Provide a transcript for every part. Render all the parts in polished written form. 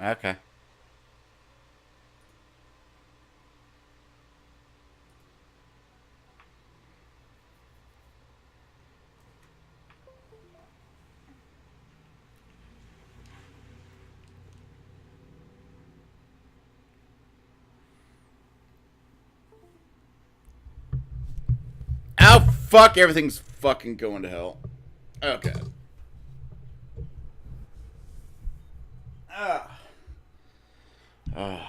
Okay. Oh, fuck. Everything's fucking going to hell. Okay. Ah. Ah.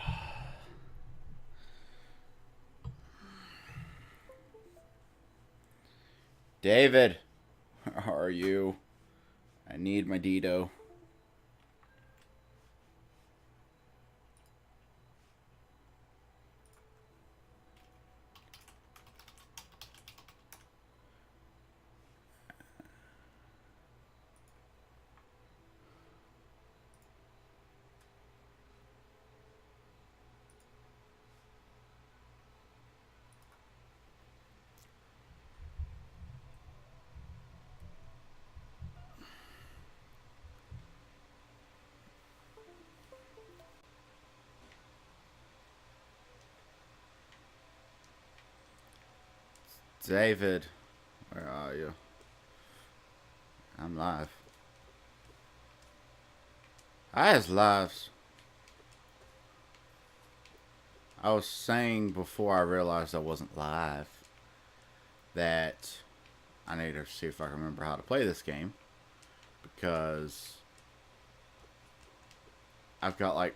David, how are you? I need my Dito. David, where are you? I'm live. I has lives. I was saying before I realized I wasn't live that I need to see if I can remember how to play this game because I've got like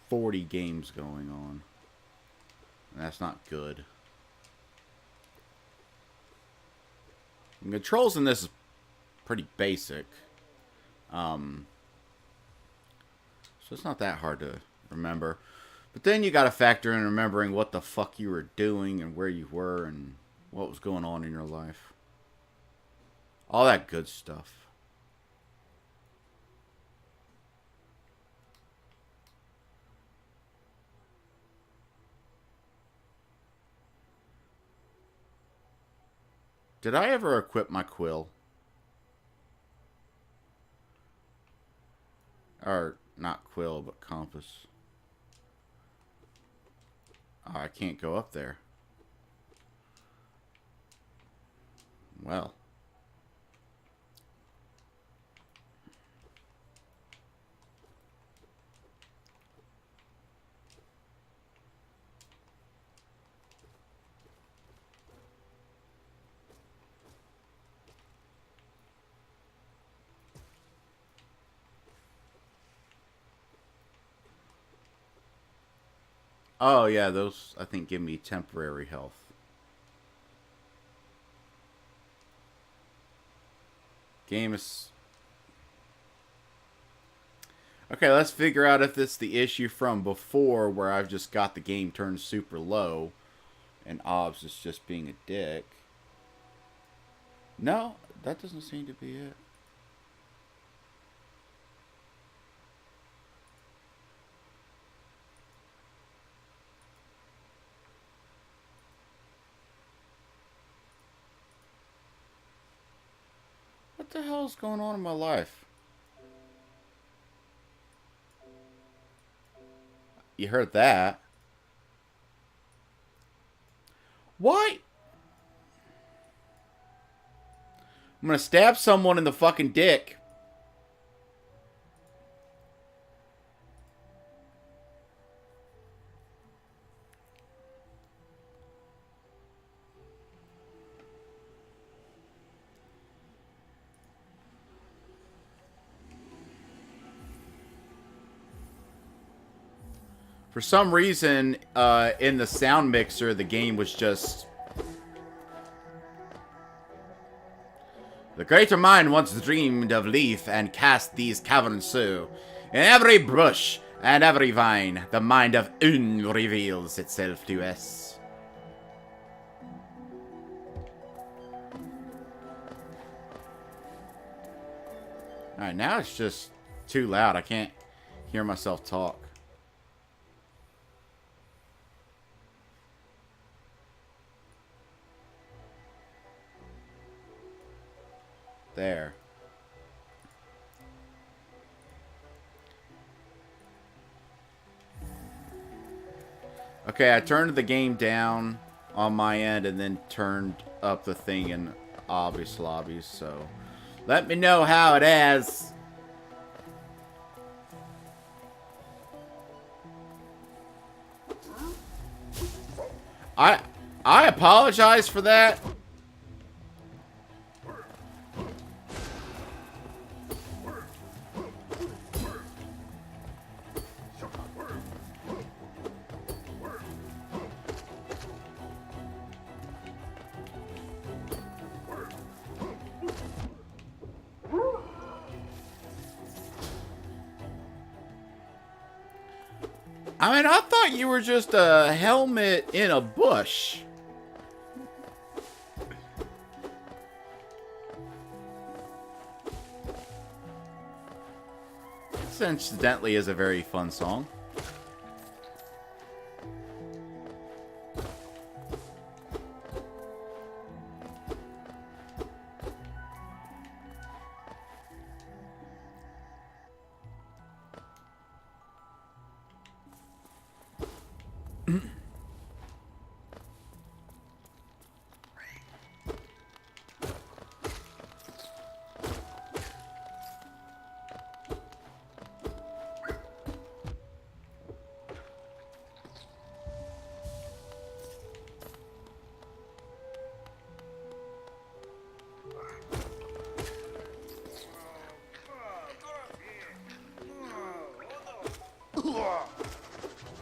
40 games going on. And that's not good. And controls in this is pretty basic. So it's not that hard to remember. But then you got to factor in remembering what the fuck you were doing and where you were and what was going on in your life. All that good stuff. Did I ever equip my quill? Or, not quill, but compass. Oh, I can't go up there. Well. Oh, yeah, those, I think, give me temporary health. Game is... Okay, let's figure out if it's the issue from before where I've just got the game turned super low and Obs is just being a dick. No, that doesn't seem to be it. What the hell is going on in my life? You heard that. Why? I'm gonna stab someone in the fucking dick. For some reason, in the sound mixer, the game was just... The greater mind once dreamed of leaf and cast these caverns so. In every bush and every vine, the mind of Un reveals itself to us. Alright, now it's just too loud. I can't hear myself talk. There. Okay, I turned the game down on my end and then turned up the thing in obvious lobbies, so let me know how it is. I apologize for that. I mean, I thought you were just a helmet in a bush. This incidentally is a very fun song.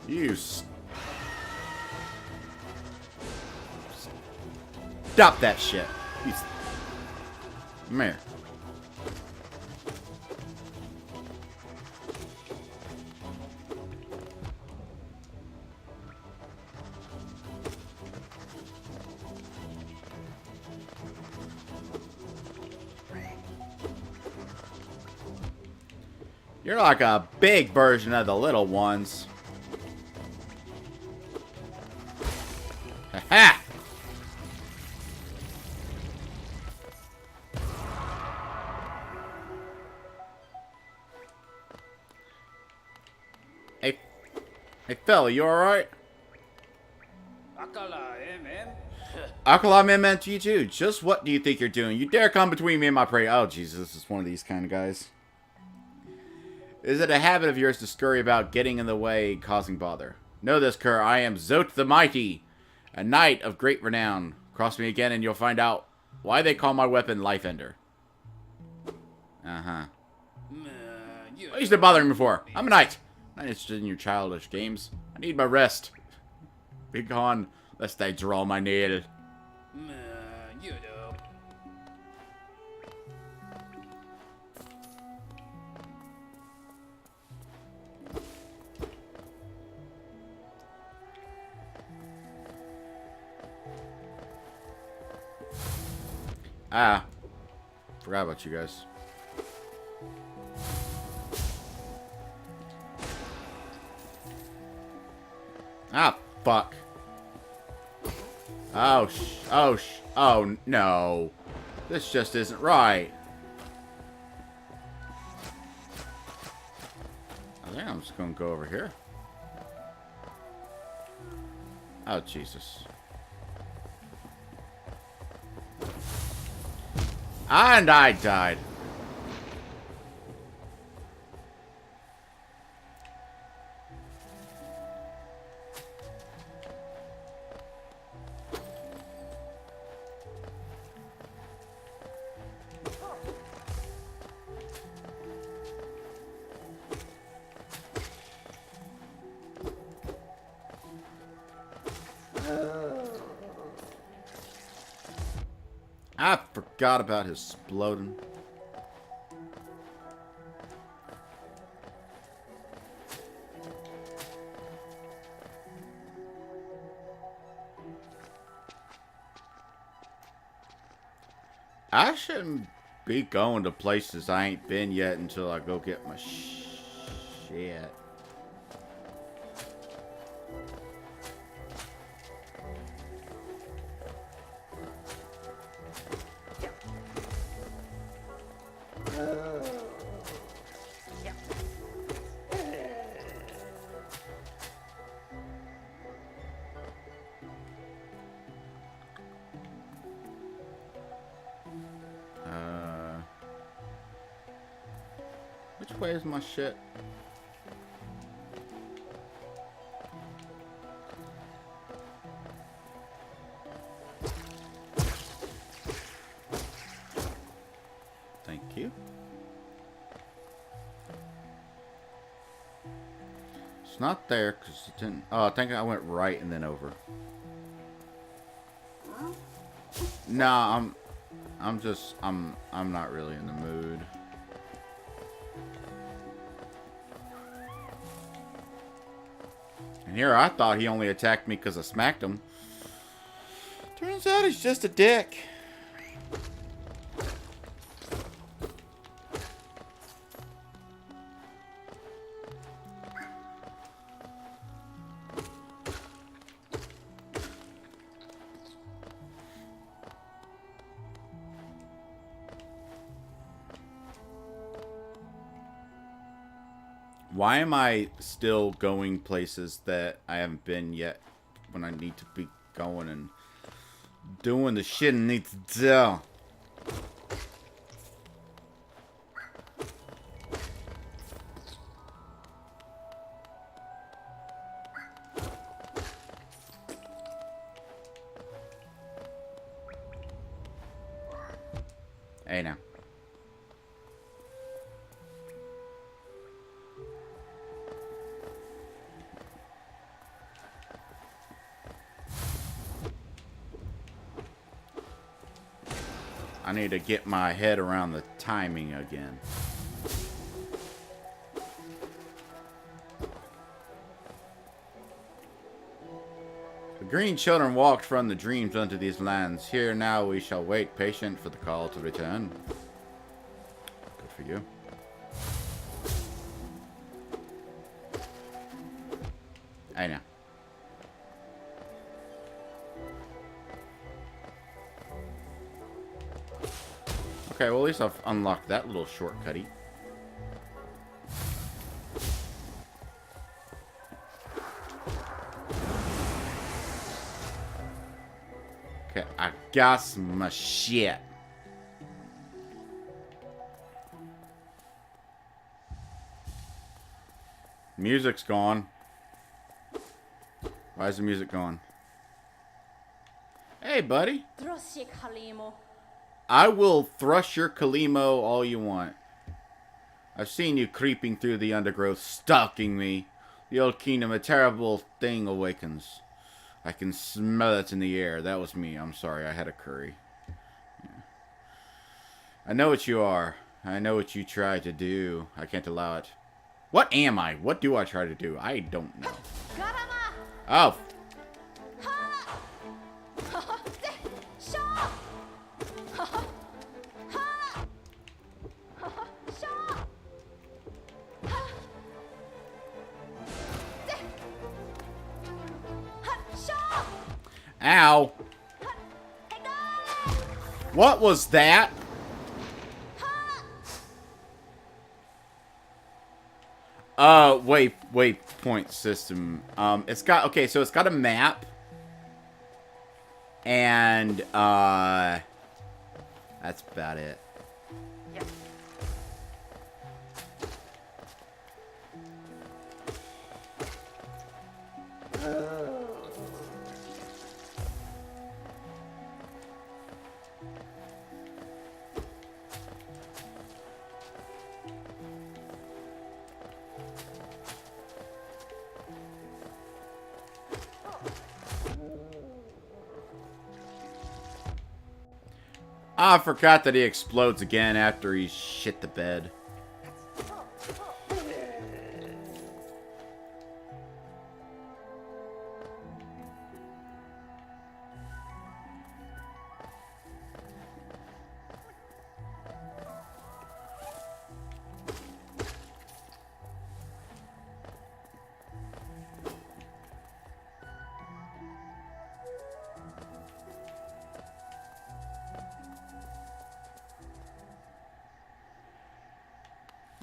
You stop that shit. Come here. You're like a big version of the little ones. Ha! Hey fella, you alright? Akala, man, to you too. Just what do you think you're doing? You dare come between me and my prey? Oh, Jesus, this is one of these kind of guys. Is it a habit of yours to scurry about, getting in the way, causing bother? Know this, Cur. I am Zote the Mighty, a knight of great renown. Cross me again and you'll find out why they call my weapon Life Ender. Uh-huh. What used to bother me before? I'm a knight. Not interested in your childish games. I need my rest. Be gone, lest I draw my nail. Ah. Forgot about you guys. Ah, fuck. Oh, no. This just isn't right. I think I'm just gonna go over here. Oh, Jesus. And I died. I forgot about his exploding. I shouldn't be going to places I ain't been yet until I go get my shit. Which way is my shit? Thank you. It's not there because it didn't. Oh, I think I went right and then over. Nah, I'm not really in the mood. And here I thought he only attacked me because I smacked him. Turns out he's just a dick. Why am I still going places that I haven't been yet when I need to be going and doing the shit I need to do? Hey now. I need to get my head around the timing again. The green children walked from the dreams unto these lands. Here now we shall wait patient for the call to return. Good for you. I know. Okay, well at least I've unlocked that little shortcutty. Okay, I got my shit. Music's gone. Why is the music gone? Hey, buddy. I will thrust your Kalimo all you want. I've seen you creeping through the undergrowth, stalking me. The old kingdom, a terrible thing awakens. I can smell it in the air. That was me. I'm sorry. I had a curry. Yeah. I know what you are. I know what you try to do. I can't allow it. What am I? What do I try to do? I don't know. Oh. Ow. What was that? Waypoint system. It's got, okay, so it's got a map. And, that's about it. I forgot that he explodes again after he shit the bed.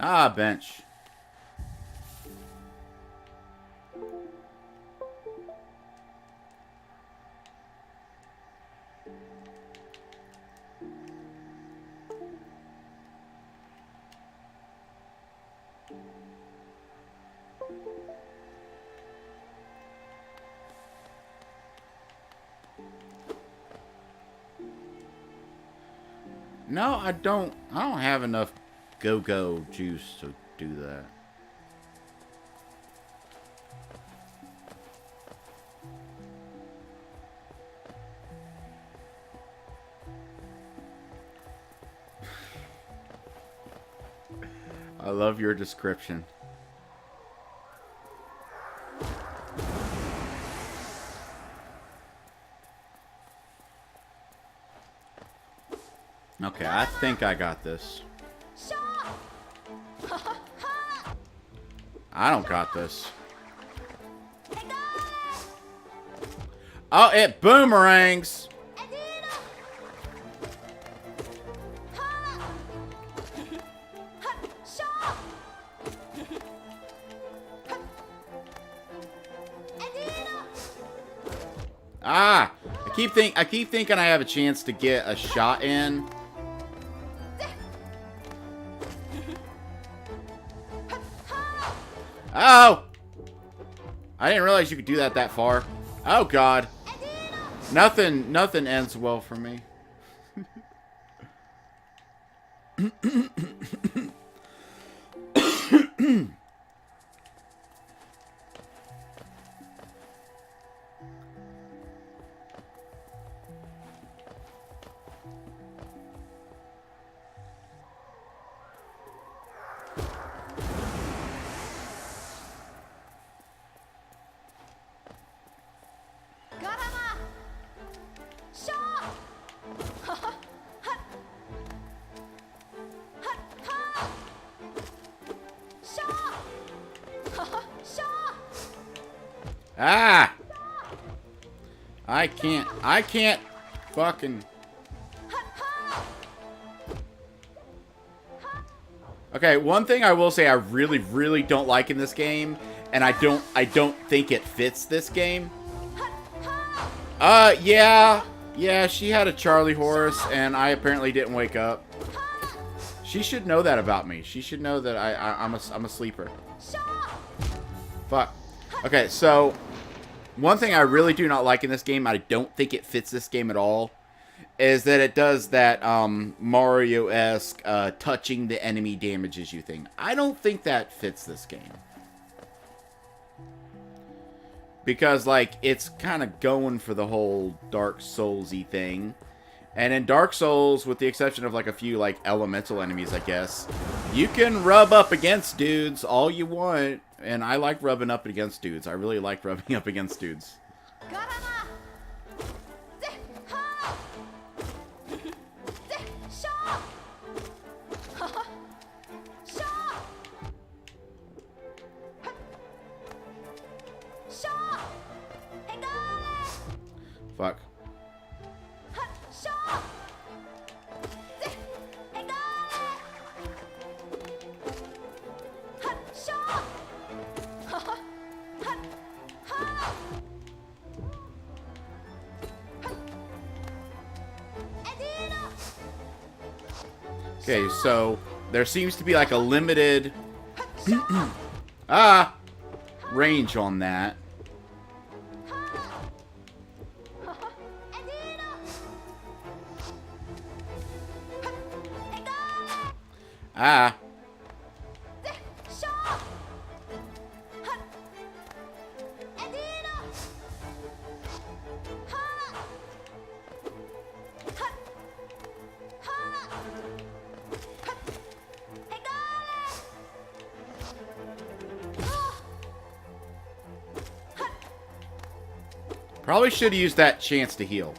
Ah, bench. No, I don't have enough go-go juice to do that. I love your description. Okay, I think I got this. I don't got this. Oh, it boomerangs! Ah! I keep thinking I have a chance to get a shot in. Oh! I didn't realize you could do that far. Oh god. Nothing ends well for me. Ah! I can't fucking... Okay, one thing I will say I really, really don't like in this game, and I don't think it fits this game. Yeah. Yeah, she had a Charlie horse, and I apparently didn't wake up. She should know that about me. She should know that I'm a sleeper. Fuck. Okay, so... One thing I really do not like in this game, I don't think it fits this game at all, is that it does that Mario-esque touching the enemy damages you thing. I don't think that fits this game. Because, like, it's kind of going for the whole Dark Souls-y thing. And in Dark Souls, with the exception of, like, a few, like, elemental enemies, I guess, you can rub up against dudes all you want. And I like rubbing up against dudes. I really like rubbing up against dudes. Fuck. Okay, so there seems to be like a limited range on that. Probably should have used that chance to heal.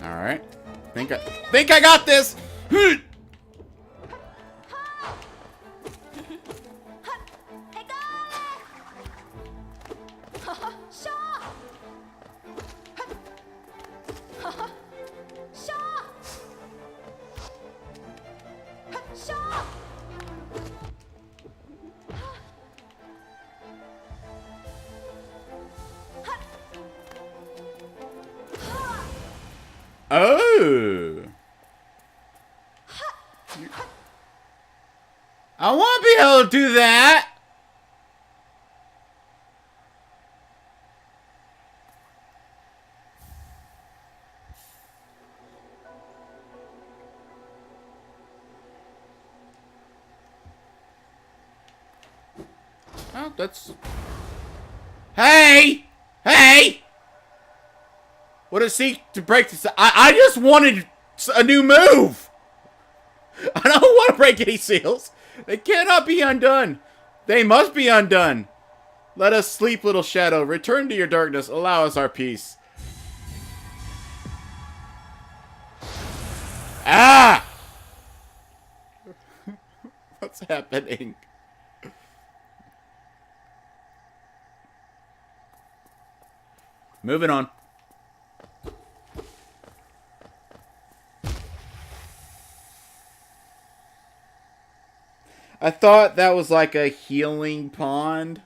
Alright. Think I got this! Oh. I want to be able to do that. Oh, that's... Hey! Hey! What does seek to break this? I just wanted a new move! I don't want to break any seals. They cannot be undone. They must be undone. Let us sleep, little shadow. Return to your darkness. Allow us our peace. Ah! What's happening? Moving on. I thought that was like a healing pond.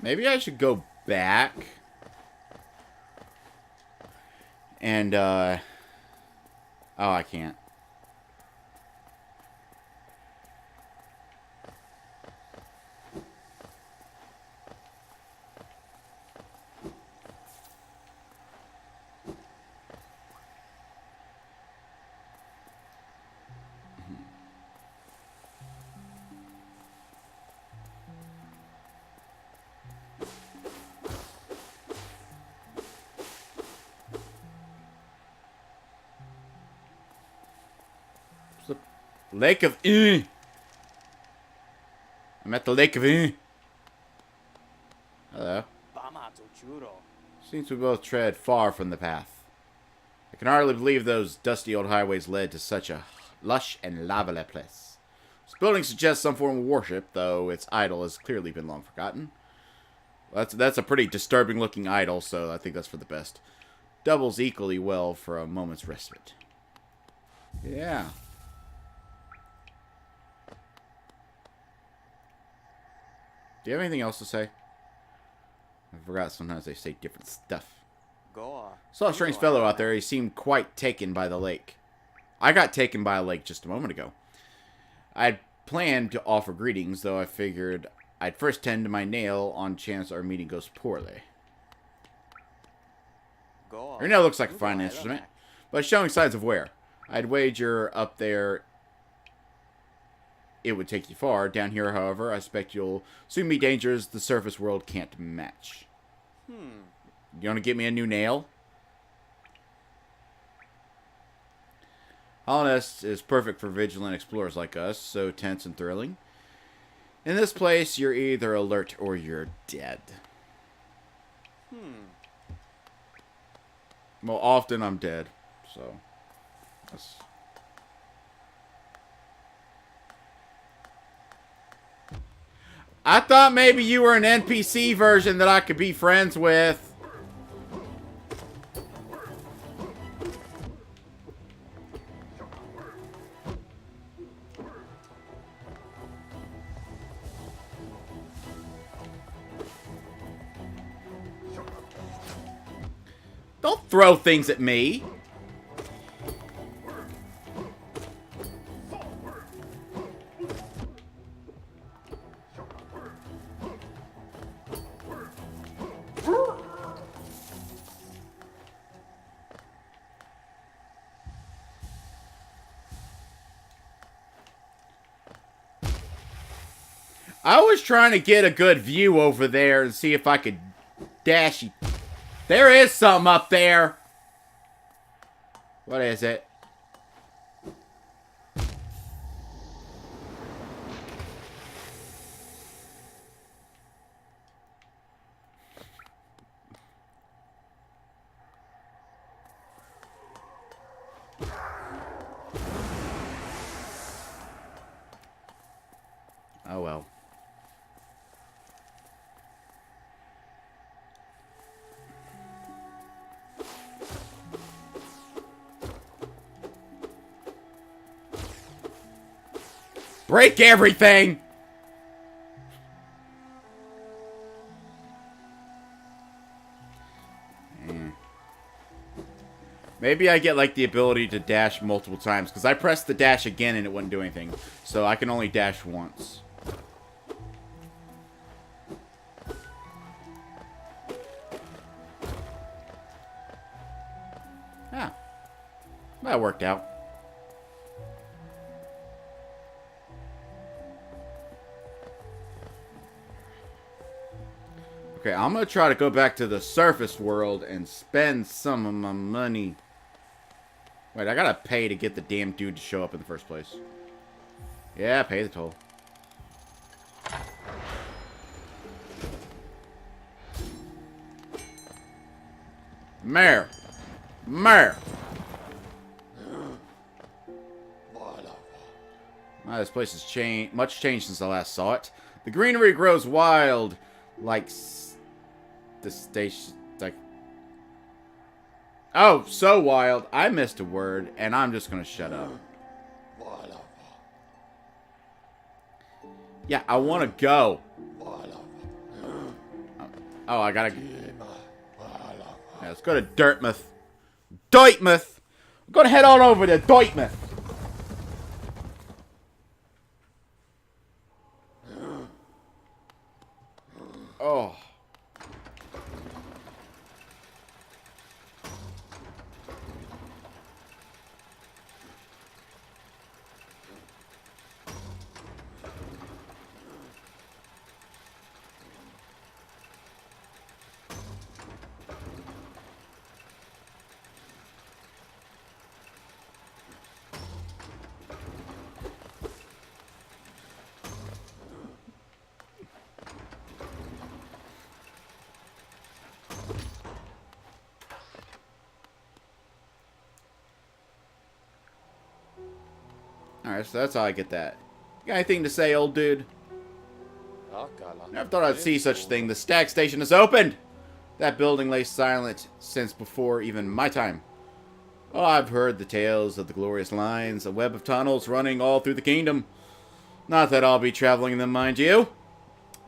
Maybe I should go back. And, oh, I can't. Lake of I'm at the Lake of Hello. Seems we both tread far from the path. I can hardly believe those dusty old highways led to such a lush and lively place. This building suggests some form of worship, though its idol has clearly been long forgotten. Well, that's a pretty disturbing looking idol, so I think that's for the best. Doubles equally well for a moment's respite. Yeah. Do you have anything else to say? I forgot sometimes they say different stuff. Saw a strange fellow out there. He seemed quite taken by the lake. I got taken by a lake just a moment ago. I'd planned to offer greetings, though I figured I'd first tend to my nail on chance our meeting goes poorly. Your nail looks like a fine instrument, but showing signs of wear. I'd wager up there it would take you far. Down here, however, I suspect you'll soon meet dangers the surface world can't match. You want to get me a new nail? Hollownest is perfect for vigilant explorers like us, so tense and thrilling. In this place, you're either alert or you're dead. Well, often I'm dead, so... That's... I thought maybe you were an NPC version that I could be friends with. Don't throw things at me. I was trying to get a good view over there and see if I could dash you. There is something up there. What is it? Oh well. Break everything! Maybe I get like the ability to dash multiple times, because I pressed the dash again and it wouldn't do anything. So I can only dash once. Yeah. That worked out. Okay, I'm gonna try to go back to the surface world and spend some of my money. Wait, I gotta pay to get the damn dude to show up in the first place. Yeah, pay the toll. Mayor! Mayor! Wow, this place has changed. Much changed since I last saw it. The greenery grows wild, like the station. Like, oh, so wild. I missed a word, and I'm just gonna shut up. Yeah, I want to go. Oh, I gotta. Yeah, let's go to Dartmouth. Dartmouth. We're gonna head on over to Dartmouth. Oh. Alright, so that's how I get that. You got anything to say, old dude? Never thought I'd see such a thing. The Stag Station is opened! That building lay silent since before even my time. Oh, I've heard the tales of the glorious lines, a web of tunnels running all through the kingdom. Not that I'll be traveling in them, mind you.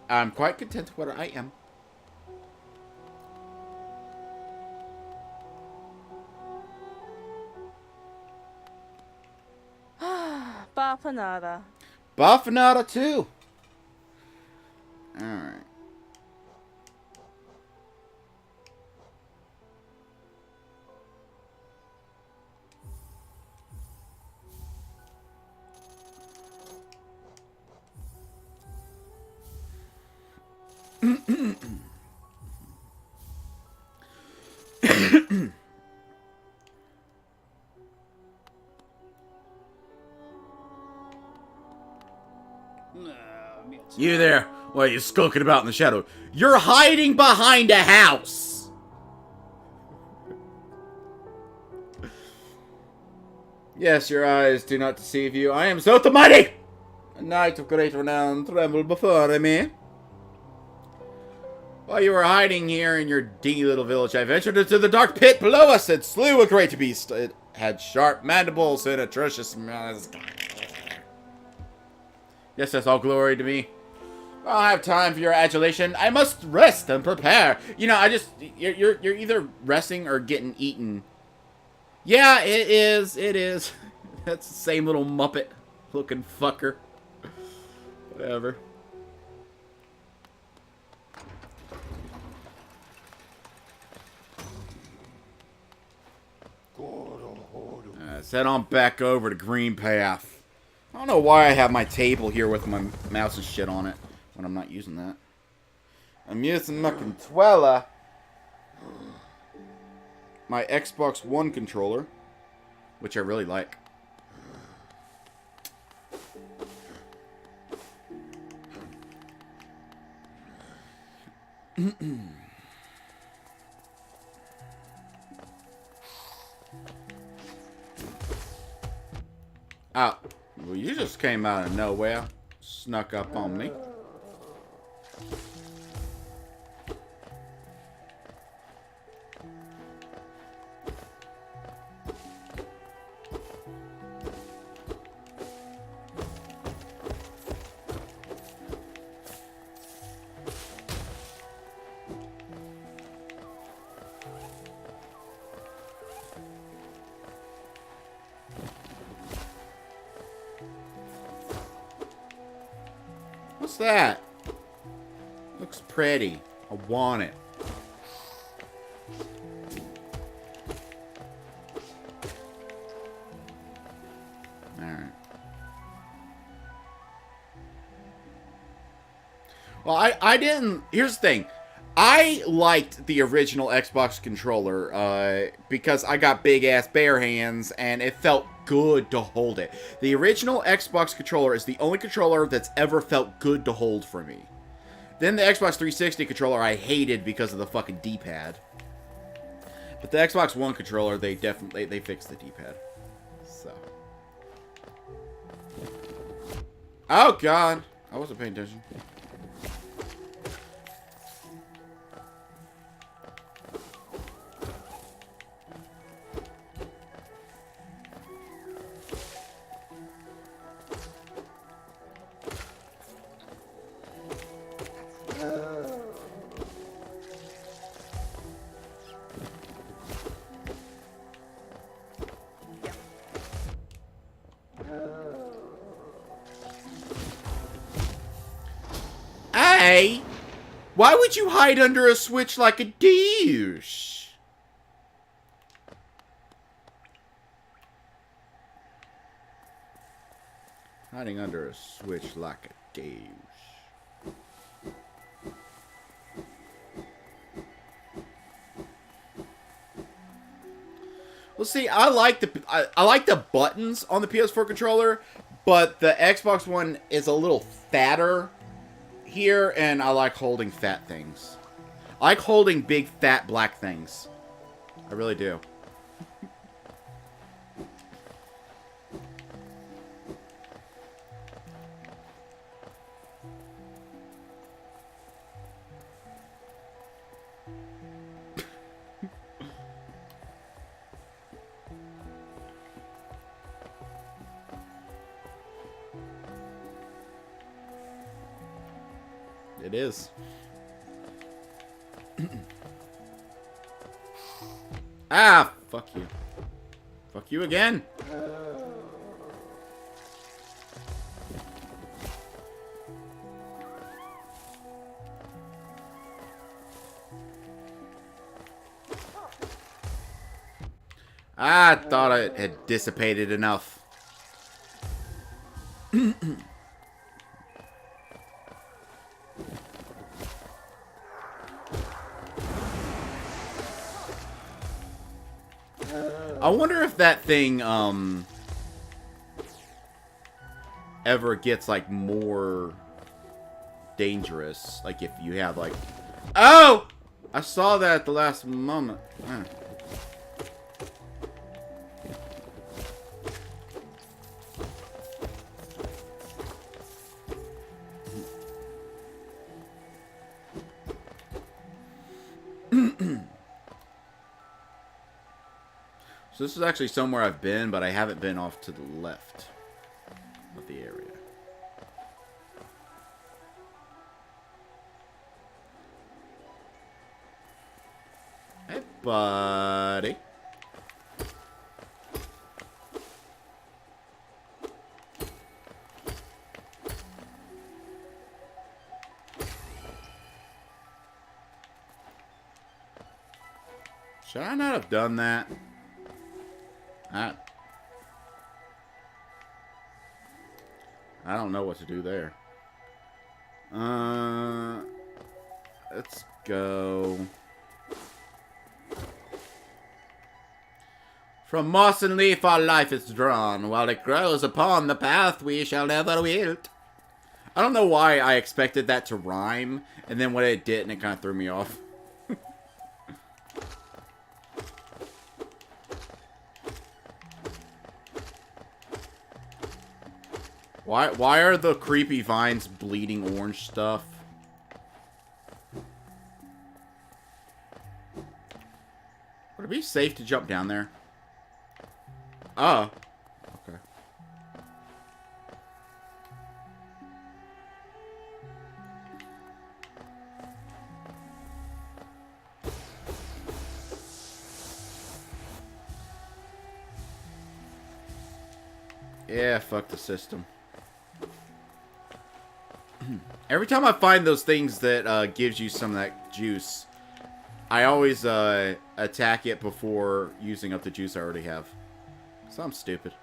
I'm quite content where I am. Bafanada. Bafanada too. Alright. You there? What are you skulking about in the shadow? You're hiding behind a house! Yes, your eyes do not deceive you. I am Zoth the Mighty! A knight of great renown, tremble before me. While you were hiding here in your dingy little village, I ventured into the dark pit below us and slew a great beast. It had sharp mandibles and atrocious... Yes, that's all glory to me. I don't have time for your adulation. I must rest and prepare. You know, you're either resting or getting eaten. Yeah, it is. It is. That's the same little Muppet looking fucker. Whatever. Let's head on back over to Green Path. I don't know why I have my table here with my mouse and shit on it when I'm not using that. I'm using my controller. My Xbox One controller, which I really like. Oh, well, you just came out of nowhere. Snuck up on me. that? Looks pretty. I want it. Alright. Well, I didn't... Here's the thing. I liked the original Xbox controller because I got big-ass bare hands, and it felt good to hold it. The original Xbox controller is the only controller that's ever felt good to hold for me. Then the Xbox 360 controller I hated because of the fucking D-pad. But the Xbox One controller, they fixed the D-pad. So. Oh, God. I wasn't paying attention. Hey! Why would you hide under a switch like a douche? Hiding under a switch like a douche. Well, see, I like the buttons on the PS4 controller, but the Xbox One is a little fatter here, and I like holding fat things. I like holding big, fat, black things. I really do. It is. Ah, fuck you. Fuck you again. I thought it had dissipated enough. I wonder if that thing, ever gets, like, more dangerous. Like, if you have, like... Oh! I saw that at the last moment. So this is actually somewhere I've been, but I haven't been off to the left of the area. Hey, buddy. Should I not have done that? I don't know what to do there. Let's go. From moss and leaf our life is drawn. While it grows upon the path we shall never wilt. I don't know why I expected that to rhyme, and then when it didn't, it kind of threw me off. Why are the creepy vines bleeding orange stuff? Would it be safe to jump down there? Oh. Okay. Yeah, fuck the system. Every time I find those things that gives you some of that juice, I always attack it before using up the juice I already have. So I'm stupid.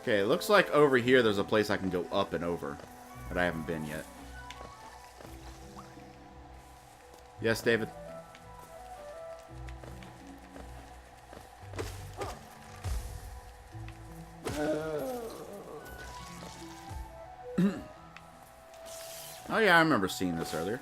Okay, it looks like over here there's a place I can go up and over, but I haven't been yet. Yes, David? Oh yeah, I remember seeing this earlier.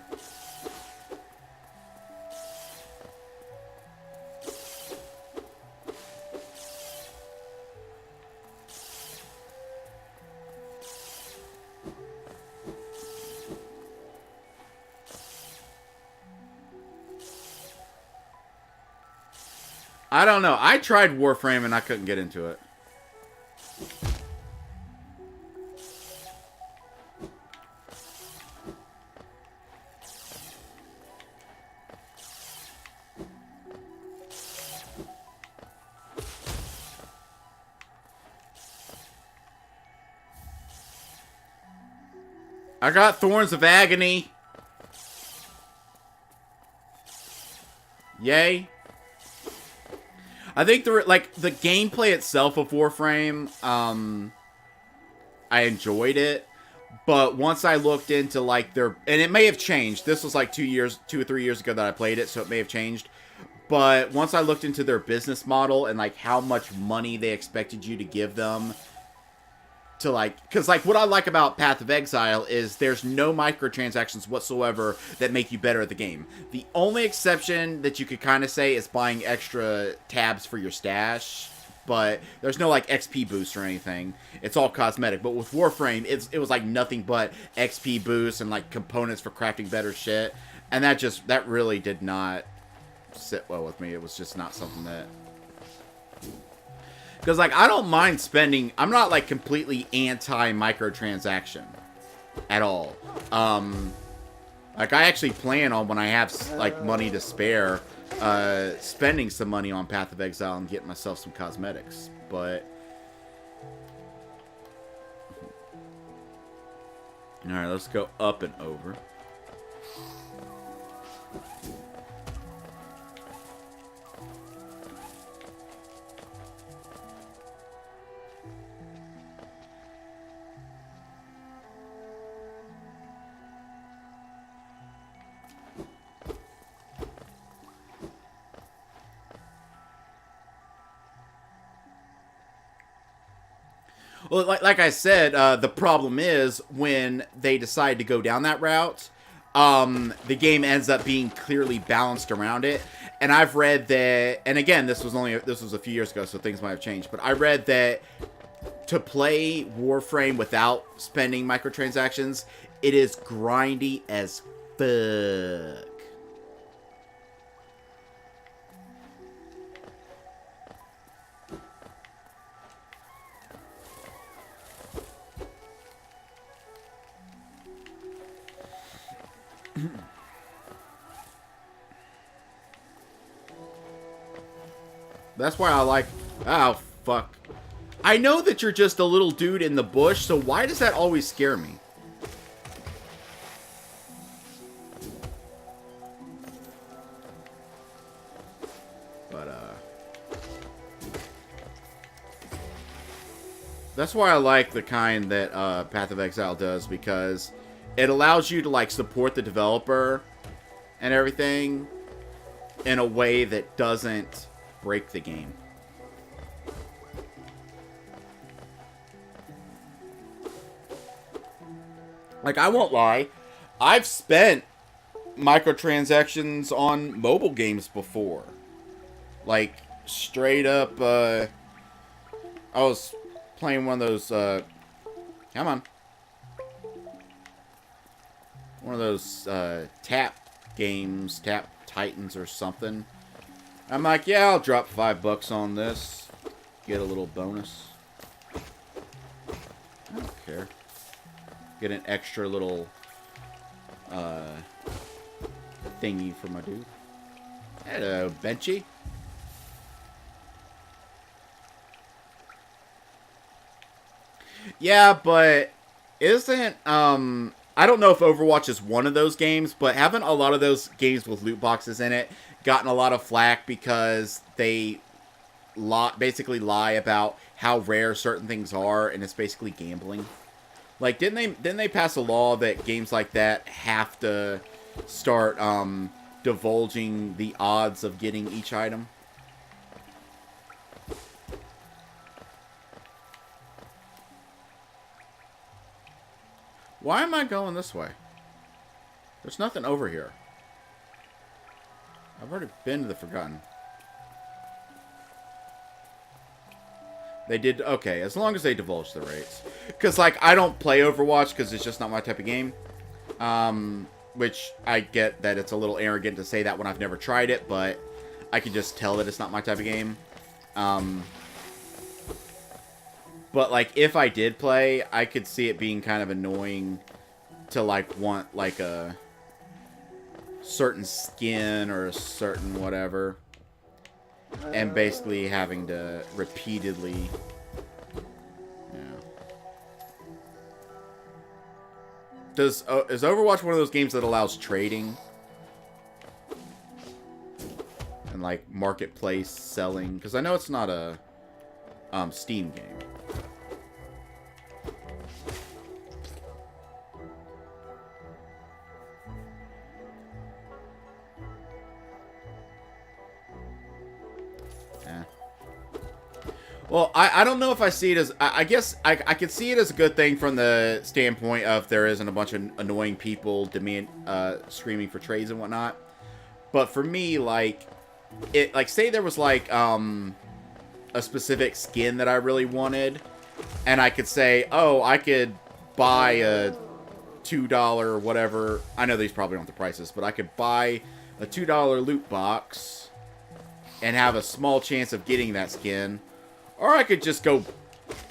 I don't know. I tried Warframe and I couldn't get into it. I got Thorns of Agony. Yay. I think the gameplay itself of Warframe, I enjoyed it, but once I looked into like their, and it may have changed. This was like 2 or 3 years ago that I played it, so it may have changed. But once I looked into their business model and like how much money they expected you to give them to like, because like what I like about Path of Exile is there's no microtransactions whatsoever that make you better at the game. The only exception that you could kind of say is buying extra tabs for your stash, but there's no like XP boost or anything. It's all cosmetic. But with Warframe, it was like nothing but XP boosts and like components for crafting better shit, and that really did not sit well with me. It was just not something that. Because, like, I don't mind spending. I'm not, like, completely anti-microtransaction at all. Like, I actually plan on, when I have, like, money to spare, spending some money on Path of Exile and getting myself some cosmetics. But. Alright, let's go up and over. Well, like I said, the problem is when they decide to go down that route, the game ends up being clearly balanced around it. And I've read that, and again, this was a few years ago, so things might have changed. But I read that to play Warframe without spending microtransactions, it is grindy as fuck. That's why I like... Oh, fuck. I know that you're just a little dude in the bush, so why does that always scare me? But, that's why I like the kind that, Path of Exile does, because it allows you to, like, support the developer and everything in a way that doesn't break the game. Like, I won't lie, I've spent microtransactions on mobile games before. Like, straight up, I was playing one of those, come on. One of those, tap games, Tap Titans or something. I'm like, yeah, I'll drop $5 on this. Get a little bonus. I don't care. Get an extra little thingy for my dude. Hello, Benchy. Yeah, but isn't I don't know if Overwatch is one of those games, but haven't a lot of those games with loot boxes in it gotten a lot of flack because they basically lie about how rare certain things are, and it's basically gambling? Like, didn't they pass a law that games like that have to start divulging the odds of getting each item? Why am I going this way? There's nothing over here. I've already been to the Forgotten. They did, okay, as long as they divulge the rates. Because, like, I don't play Overwatch because it's just not my type of game. Which I get that it's a little arrogant to say that when I've never tried it, but I can just tell that it's not my type of game. But, like, if I did play, I could see it being kind of annoying to, like, want, like, a certain skin or a certain whatever. And basically having to repeatedly... Yeah. Is Overwatch one of those games that allows trading? And, like, marketplace selling? Because I know it's not a Steam game. Well, I don't know if I see it as... I guess I could see it as a good thing from the standpoint of there isn't a bunch of annoying people screaming for trades and whatnot. But for me, like... say there was, like, a specific skin that I really wanted. And I could say, oh, I could buy a $2 or whatever... I know these probably don't have the prices, but I could buy a $2 loot box and have a small chance of getting that skin. Or I could just go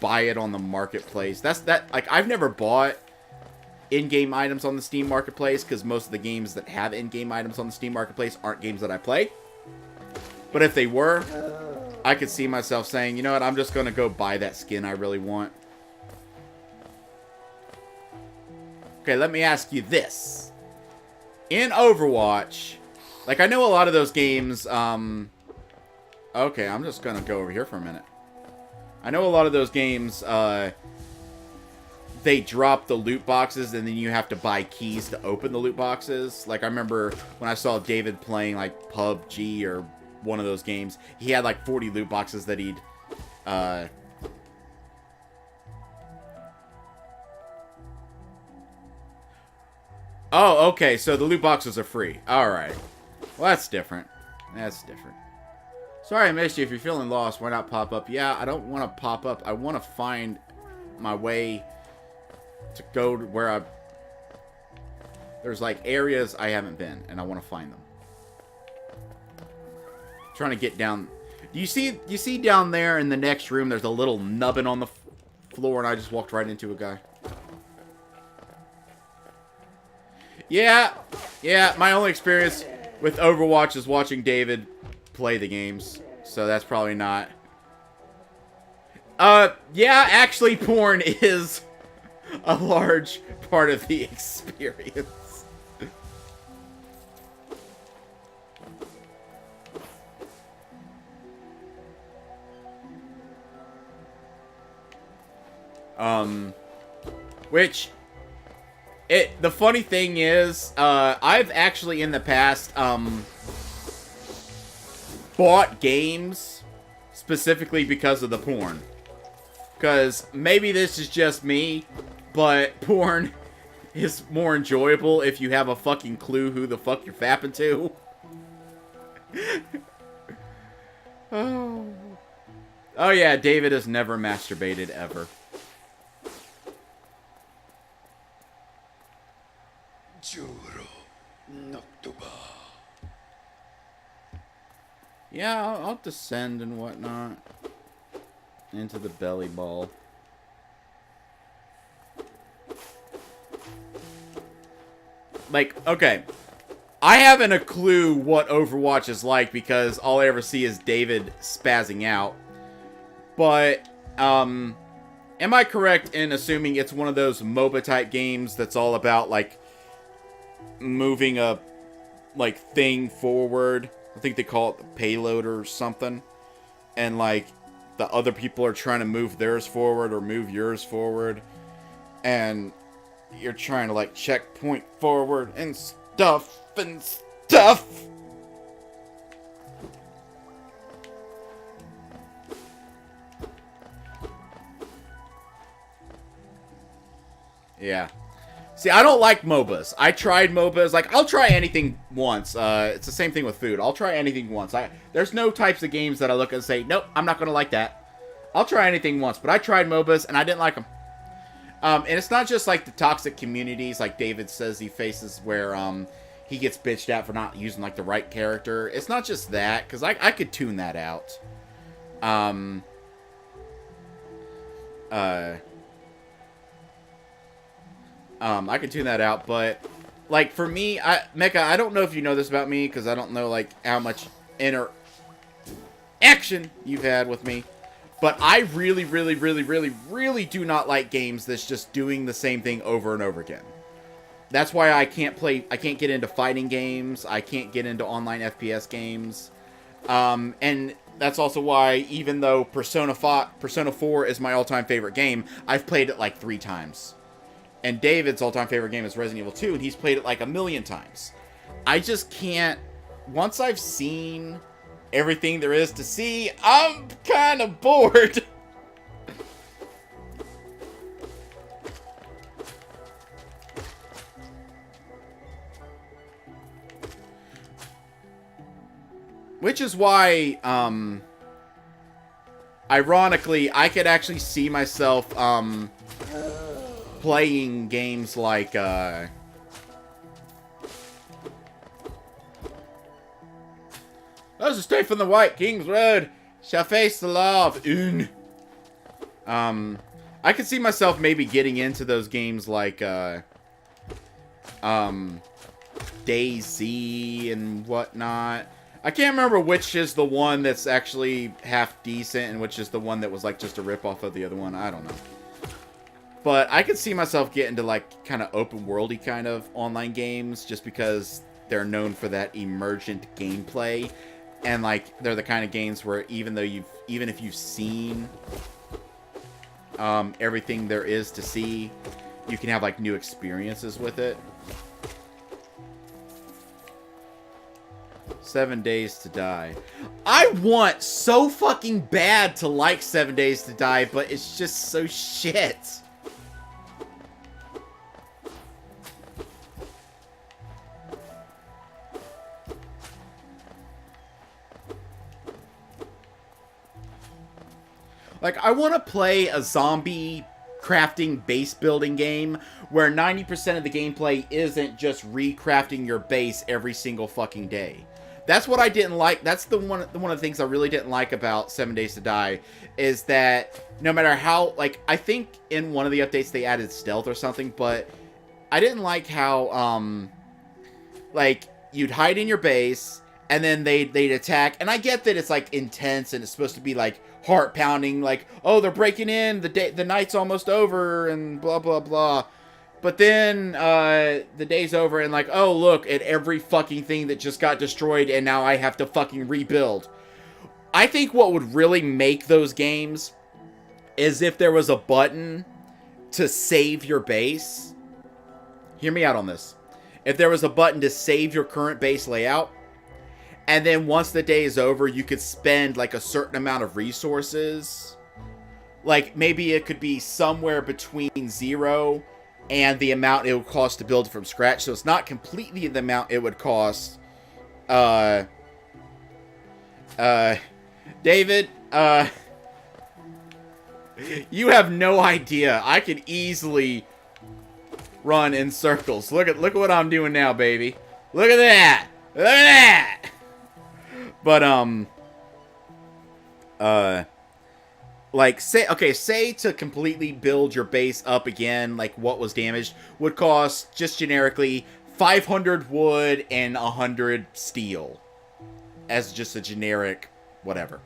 buy it on the marketplace. Like, I've never bought in-game items on the Steam Marketplace, because most of the games that have in-game items on the Steam Marketplace aren't games that I play. But if they were, I could see myself saying, you know what, I'm just going to go buy that skin I really want. Okay, let me ask you this. In Overwatch, like, I know a lot of those games, okay, I'm just going to go over here for a minute. I know a lot of those games, they drop the loot boxes and then you have to buy keys to open the loot boxes. Like, I remember when I saw David playing, like, PUBG or one of those games, he had, like, 40 loot boxes that he'd, Oh, okay, so the loot boxes are free. Alright. Well, that's different. That's different. Sorry I missed you. If you're feeling lost, why not pop up? Yeah, I don't want to pop up. I want to find my way to go to where there's, like, areas I haven't been, and I want to find them. Trying to get down... You see down there in the next room, there's a little nubbin on the floor, and I just walked right into a guy. Yeah, my only experience with Overwatch is watching David play the games, so that's probably not. Yeah, actually, porn is a large part of the experience. Which, the funny thing is, I've actually in the past, bought games specifically because of the porn. Because maybe this is just me, but porn is more enjoyable if you have a fucking clue who the fuck you're fapping to. Oh yeah, David has never masturbated ever. Yeah, I'll descend and whatnot into the belly ball. Like, okay, I haven't a clue what Overwatch is like because all I ever see is David spazzing out. But, and Am I correct in assuming it's one of those MOBA type games that's all about like moving a like thing forward? I think they call it the payload or something. And like the other people are trying to move theirs forward or move yours forward. And you're trying to like checkpoint forward and stuff and stuff. Yeah. See, I don't like MOBAs. I tried MOBAs. Like, I'll try anything once. It's the same thing with food. I'll try anything once. There's no types of games that I look and say, nope, I'm not going to like that. I'll try anything once. But I tried MOBAs, and I didn't like them. And it's not just, like, the toxic communities, like David says he faces, where he gets bitched at for not using, like, the right character. It's not just that, because I could tune that out. I can tune that out, but, like, for me, Mecha, I don't know if you know this about me, because I don't know, like, how much interaction you've had with me, but I really, really, really, really, really do not like games that's just doing the same thing over and over again. That's why I can't get into fighting games, I can't get into online FPS games, and that's also why, even though Persona 4 is my all-time favorite game, I've played it like 3 times. And David's all-time favorite game is Resident Evil 2, and he's played it like 1,000,000 times. I just can't... Once I've seen everything there is to see, I'm kind of bored. Which is why, ironically, I could actually see myself, playing games like, Those who stray from the White King's Road shall face the law of Un. I could see myself maybe getting into those games like, DayZ and whatnot. I can't remember which is the one that's actually half decent and which is the one that was like just a ripoff of the other one. I don't know. But I could see myself getting to like kind of open worldy kind of online games just because they're known for that emergent gameplay. And like they're the kind of games where even if you've seen everything there is to see, you can have like new experiences with it. 7 Days to Die. I want so fucking bad to like 7 Days to Die, but it's just so shit. Like, I want to play a zombie crafting base building game where 90% of the gameplay isn't just recrafting your base every single fucking day. That's what I didn't like. That's one of the things I really didn't like about 7 Days to Die is that no matter how, like, I think in one of the updates they added stealth or something, but I didn't like how, like, you'd hide in your base and then they'd attack. And I get that it's, like, intense and it's supposed to be, like, heart pounding, like, oh, they're breaking in, the night's almost over and blah, blah, blah. But then, the day's over and like, oh, look at every fucking thing that just got destroyed and now I have to fucking rebuild. I think what would really make those games is if there was a button to save your base. Hear me out on this. If there was a button to save your current base layout, and then once the day is over, you could spend like a certain amount of resources. Like, maybe it could be somewhere between 0 and the amount it would cost to build from scratch. So it's not completely the amount it would cost. David, you have no idea. I could easily run in circles. Look at what I'm doing now, baby. Look at that. Look at that. But, like, say to completely build your base up again, like what was damaged, would cost, just generically, 500 wood and 100 steel. As just a generic whatever.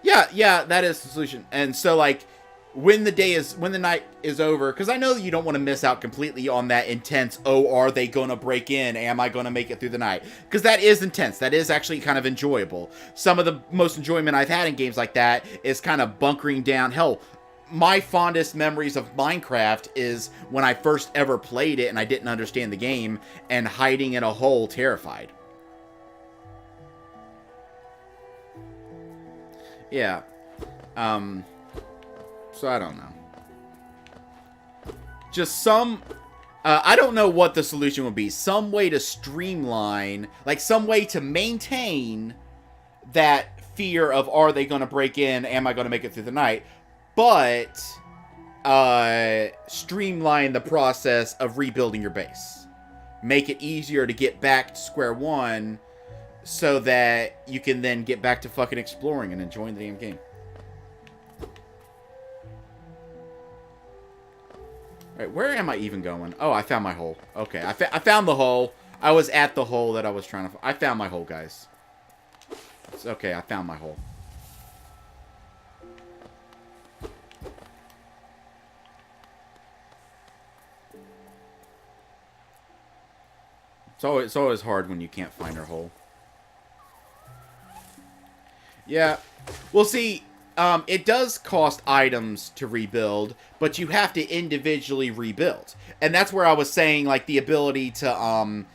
Yeah, that is the solution. And so, like, when the night is over, because I know you don't want to miss out completely on that intense, oh, are they going to break in? Am I going to make it through the night? Because that is intense. That is actually kind of enjoyable. Some of the most enjoyment I've had in games like that is kind of bunkering down. Hell, my fondest memories of Minecraft is when I first ever played it and I didn't understand the game and hiding in a hole terrified. Yeah. So I don't know. Just some... I don't know what the solution would be. Some way to streamline... Like, some way to maintain that fear of, are they going to break in? Am I going to make it through the night? But... streamline the process of rebuilding your base. Make it easier to get back to square one so that you can then get back to fucking exploring and enjoying the damn game. Alright, where am I even going? Oh, I found my hole. Okay, I found the hole. I was at the hole that I was trying to... I found my hole, guys. It's okay, I found my hole. It's always hard when you can't find your hole. Yeah. Well, see... it does cost items to rebuild, but you have to individually rebuild. And that's where I was saying, like, the ability to,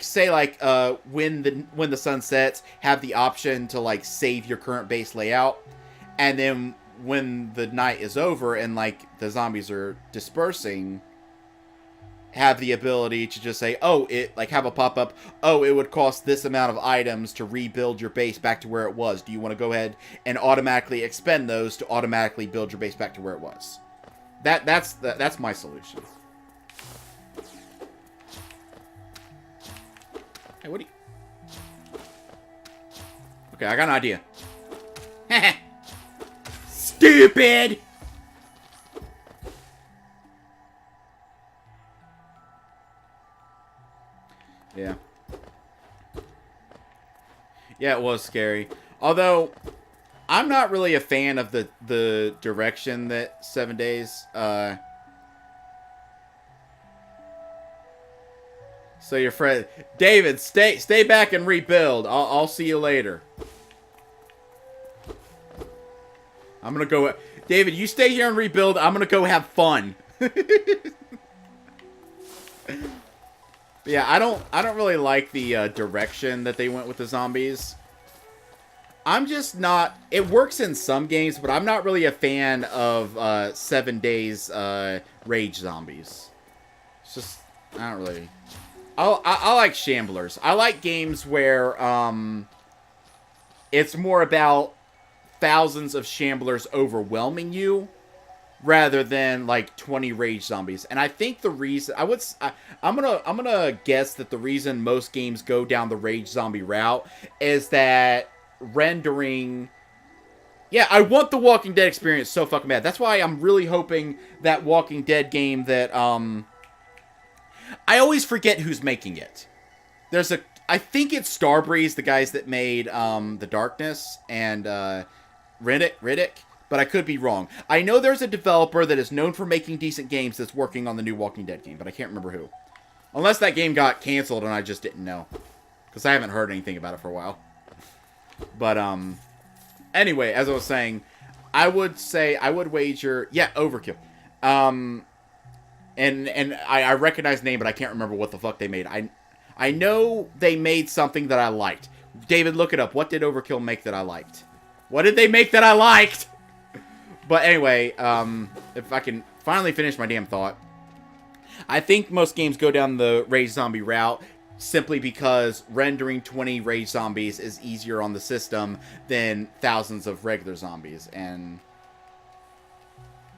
say, when the sun sets, have the option to, like, save your current base layout. And then when the night is over and, like, the zombies are dispersing, have the ability to just say, oh, have a pop-up, oh, it would cost this amount of items to rebuild your base back to where it was. Do you want to go ahead and automatically expend those to automatically build your base back to where it was? That's my solution. Hey, what do you... Okay, I got an idea. Stupid! Yeah. Yeah, it was scary. Although, I'm not really a fan of the direction that 7 Days, So your friend... David, stay back and rebuild. I'll see you later. I'm gonna go... David, you stay here and rebuild. I'm gonna go have fun. Yeah, I don't really like the direction that they went with the zombies. I'm just not... It works in some games, but I'm not really a fan of 7 Days rage zombies. It's just... I don't really... I like Shamblers. I like games where it's more about thousands of Shamblers overwhelming you rather than like 20 rage zombies. And I think the reason I'm gonna guess that the reason most games go down the rage zombie route is that rendering... Yeah, I want the Walking Dead experience so fucking bad. That's why I'm really hoping that Walking Dead game that I always forget who's making it. I think it's Starbreeze, the guys that made The Darkness and Riddick, but I could be wrong. I know there's a developer that is known for making decent games that's working on the new Walking Dead game, but I can't remember who. Unless that game got canceled and I just didn't know. Because I haven't heard anything about it for a while. But, anyway, as I was saying, I would wager... Yeah, Overkill. And I recognize the name, but I can't remember what the fuck they made. I know they made something that I liked. David, look it up. What did Overkill make that I liked? What did they make that I liked? But anyway, if I can finally finish my damn thought. I think most games go down the rage zombie route simply because rendering 20 rage zombies is easier on the system than thousands of regular zombies. And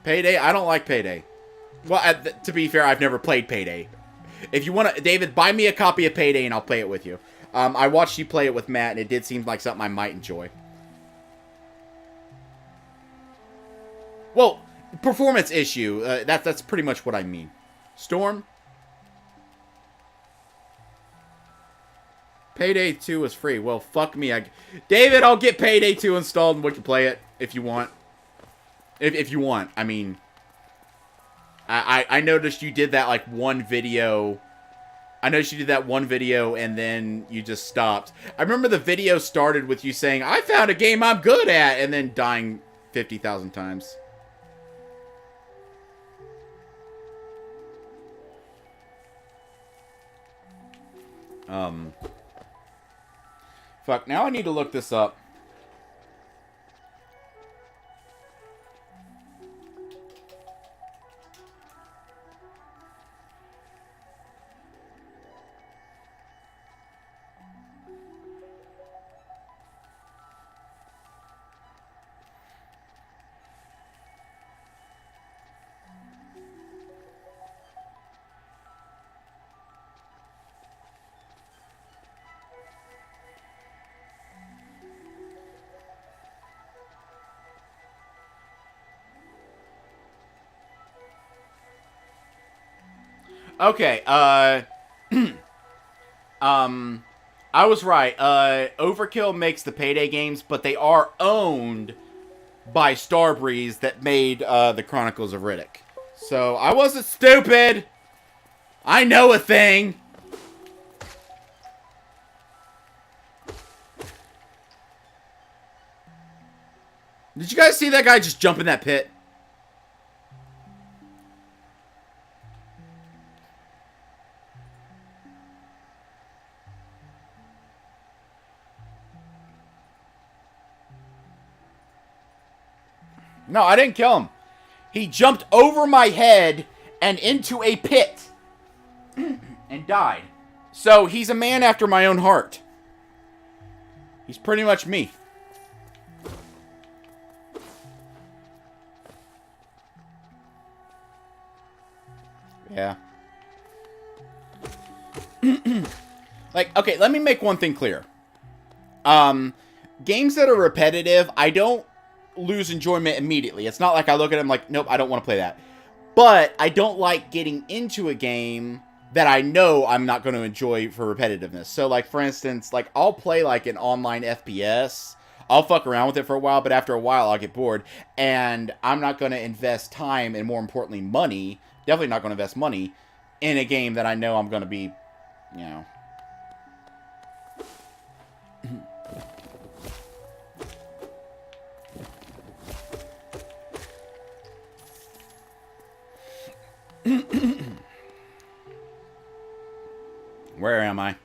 Payday, I don't like Payday. Well, to be fair, I've never played Payday. If you want to, David, buy me a copy of Payday and I'll play it with you. I watched you play it with Matt, and it did seem like something I might enjoy. Well, performance issue. That's pretty much what I mean. Storm? Payday 2 was free. Well, fuck me. David, I'll get Payday 2 installed and we can play it if you want. If you want. I mean, I noticed you did that, like, one video. I noticed you did that one video and then you just stopped. I remember the video started with you saying, I found a game I'm good at, and then dying 50,000 times. Fuck, now I need to look this up. Okay, I was right. Overkill makes the Payday games, but they are owned by Starbreeze that made the Chronicles of Riddick. So, I wasn't stupid! I know a thing! Did you guys see that guy just jump in that pit? No, I didn't kill him. He jumped over my head and into a pit. And died. So, he's a man after my own heart. He's pretty much me. Yeah. Like, okay, let me make one thing clear. Games that are repetitive, I don't lose enjoyment immediately. It's not like I look at them like, nope, I don't want to play that. But I don't like getting into a game that I know I'm not going to enjoy for repetitiveness. So, like, for instance, like, I'll play, like, an online FPS. I'll fuck around with it for a while, but after a while, I'll get bored. And I'm not going to invest time and, more importantly, money. Definitely not going to invest money in a game that I know I'm going to be, you know... Where am I?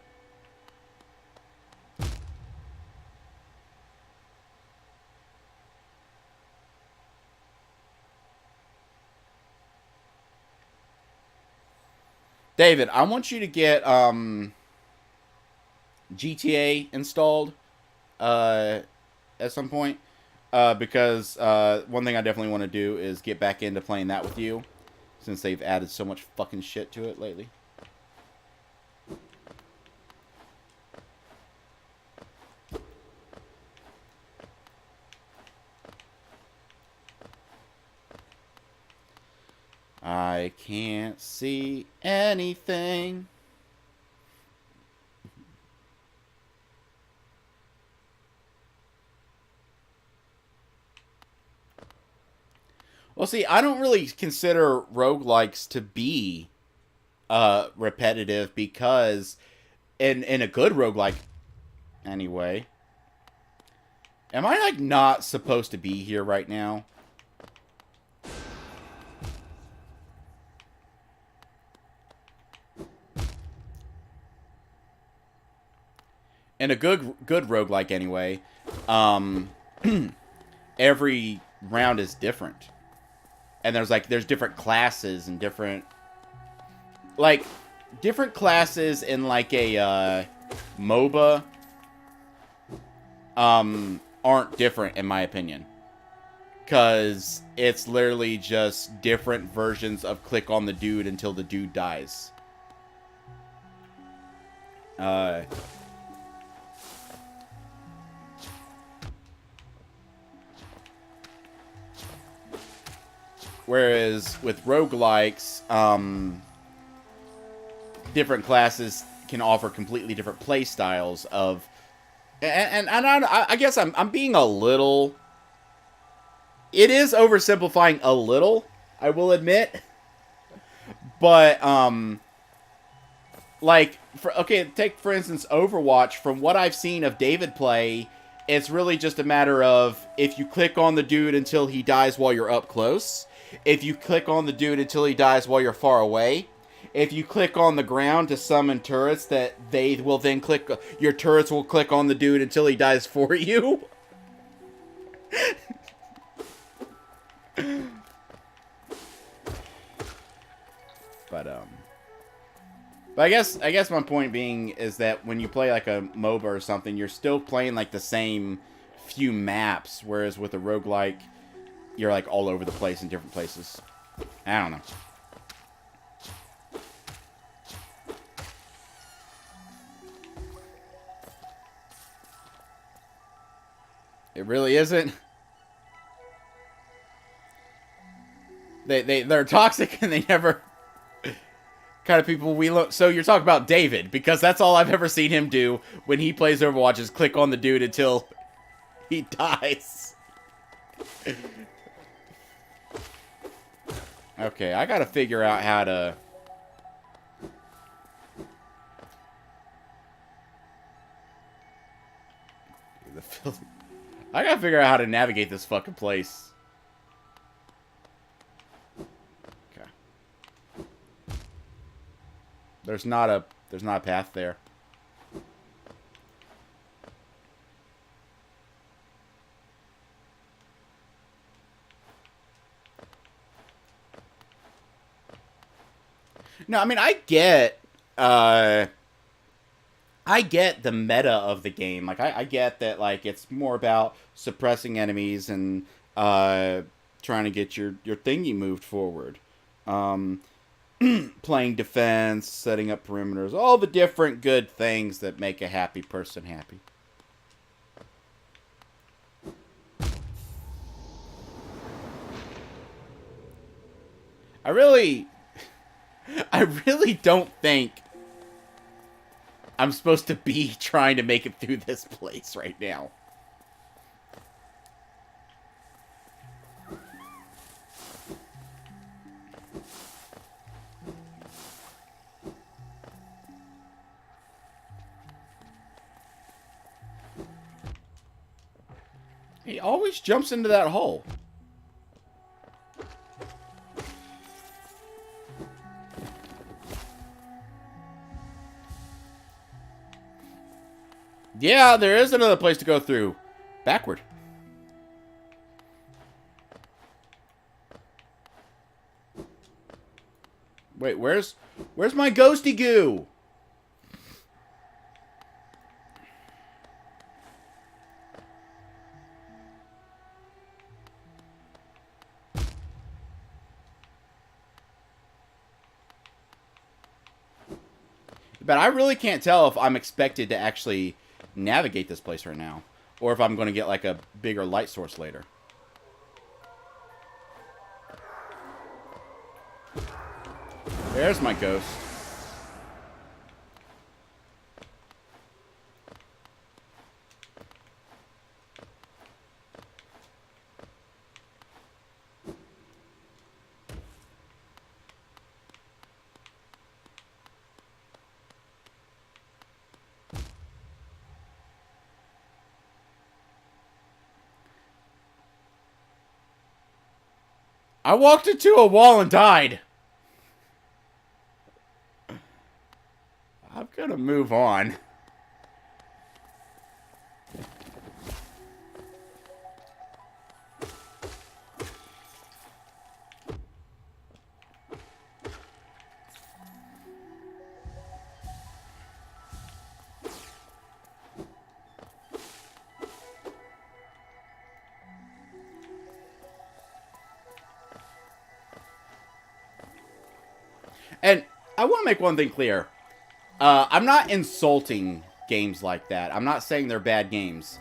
David, I want you to get GTA installed at some point. Because one thing I definitely want to do is get back into playing that with you, since they've added so much fucking shit to it lately. I can't see anything. Well, see, I don't really consider roguelikes to be repetitive because in a good roguelike anyway. Am I like not supposed to be here right now? In a good roguelike anyway, every round is different. And there's different classes and different classes in like a MOBA aren't different in my opinion. Cause it's literally just different versions of click on the dude until the dude dies. Whereas with roguelikes, different classes can offer completely different play styles of, and I guess I'm being a little. It is oversimplifying a little, I will admit, but like take for instance Overwatch. From what I've seen of David play, it's really just a matter of if you click on the dude until he dies while you're up close, if you click on the dude until he dies while you're far away. If you click on the ground to summon turrets, that they will then click... Your turrets will click on the dude until he dies for you. But I guess my point being is that when you play like a MOBA or something, you're still playing like the same few maps, whereas with a roguelike, you're like all over the place in different places. I don't know. It really isn't. They're toxic and they never kind of people we look. So you're talking about David, because that's all I've ever seen him do when he plays Overwatch is click on the dude until he dies. Okay, I gotta figure out how to. I gotta figure out how to navigate this fucking place. Okay. There's not a path there. No, I mean I get the meta of the game. Like, I get that, like, it's more about suppressing enemies and trying to get your thingy moved forward. Playing defense, setting up perimeters, all the different good things that make a happy person happy. I really don't think I'm supposed to be trying to make it through this place right now. He always jumps into that hole. Yeah, there is another place to go through. Backward. Wait, where's my ghosty goo? But I really can't tell if I'm expected to actually navigate this place right now, or if I'm going to get like a bigger light source later. There's my ghost. I walked into a wall and died. I'm gonna move on. And I want to make one thing clear. I'm not insulting games like that. I'm not saying they're bad games.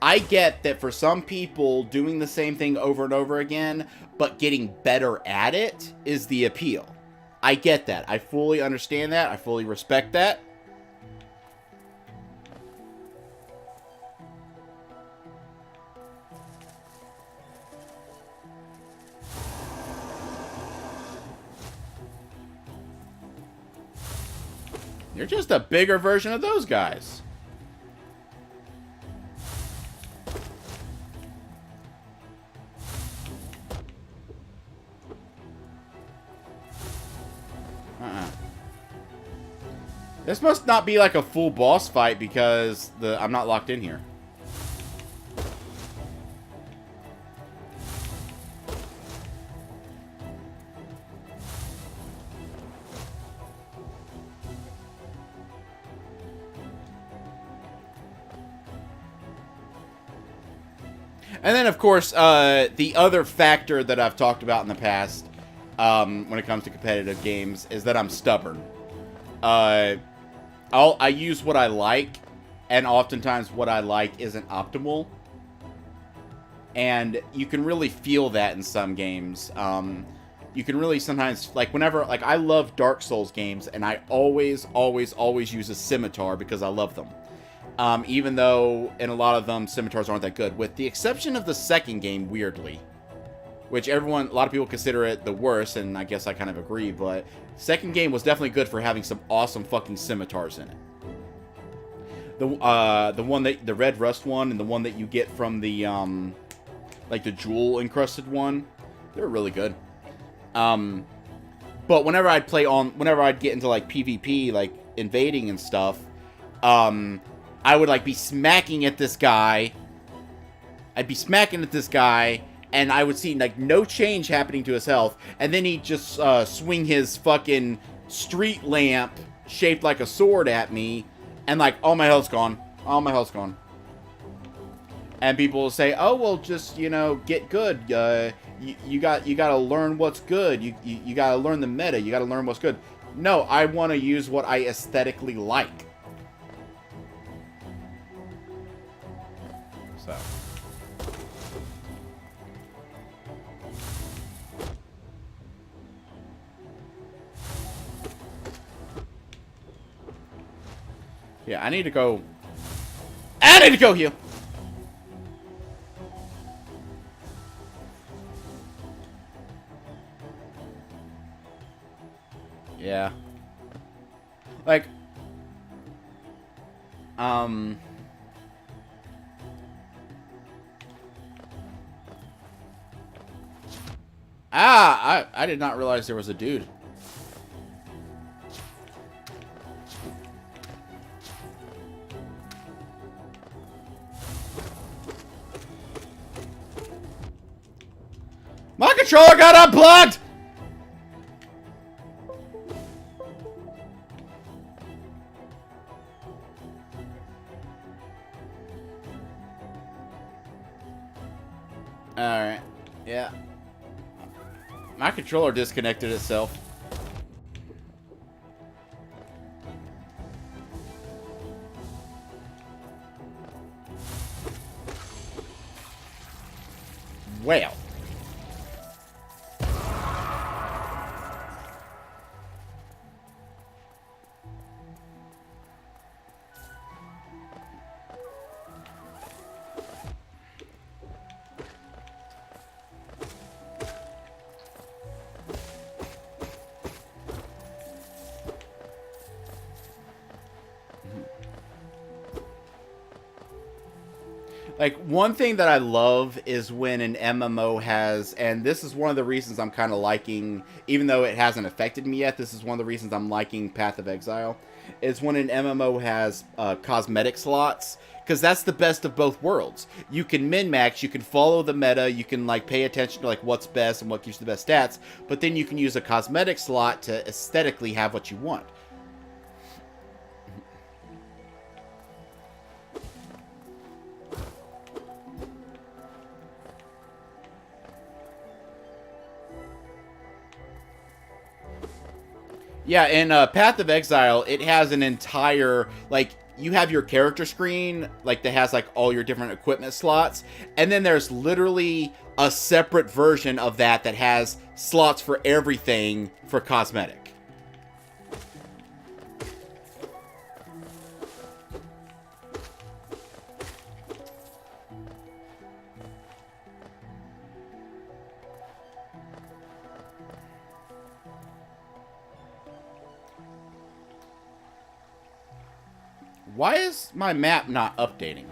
I get that for some people, doing the same thing over and over again, but getting better at it, is the appeal. I get that. I fully understand that. I fully respect that. You're just a bigger version of those guys. This must not be like a full boss fight because I'm not locked in here. And then, of course, the other factor that I've talked about in the past when it comes to competitive games is that I'm stubborn. I use what I like, and oftentimes what I like isn't optimal. And you can really feel that in some games. You can really sometimes, like, whenever, like, I love Dark Souls games, and I always use a scimitar because I love them. Even though in a lot of them, scimitars aren't that good. With the exception of the second game, weirdly. Which a lot of people consider it the worst, and I guess I kind of agree, but second game was definitely good for having some awesome fucking scimitars in it. The red rust one, and the one that you get from the, like the jewel encrusted one, they were really good. But whenever I'd get into like PvP, like invading and stuff, I would like be smacking at this guy. And I would see, like, no change happening to his health. And then he'd just swing his fucking street lamp shaped like a sword at me. And, like, all my health's gone. All my health's gone. And people will say, oh, well, just, you know, get good. You got to learn what's good. You got to learn the meta. You got to learn what's good. No, I want to use what I aesthetically like. So... yeah, I need to go heal. Yeah. Like, I did not realize there was a dude. My controller got unplugged! Alright. Yeah. My controller disconnected itself. Well. Like, one thing that I love is when an MMO has, and this is one of the reasons I'm kind of liking, even though it hasn't affected me yet, this is one of the reasons I'm liking Path of Exile, is when an MMO has cosmetic slots, because that's the best of both worlds. You can min-max, you can follow the meta, you can, like, pay attention to, like, what's best and what gives you the best stats, but then you can use a cosmetic slot to aesthetically have what you want. Yeah, in Path of Exile, it has an entire, like, you have your character screen, like, that has, like, all your different equipment slots, and then there's literally a separate version of that that has slots for everything for cosmetic. Why is my map not updating?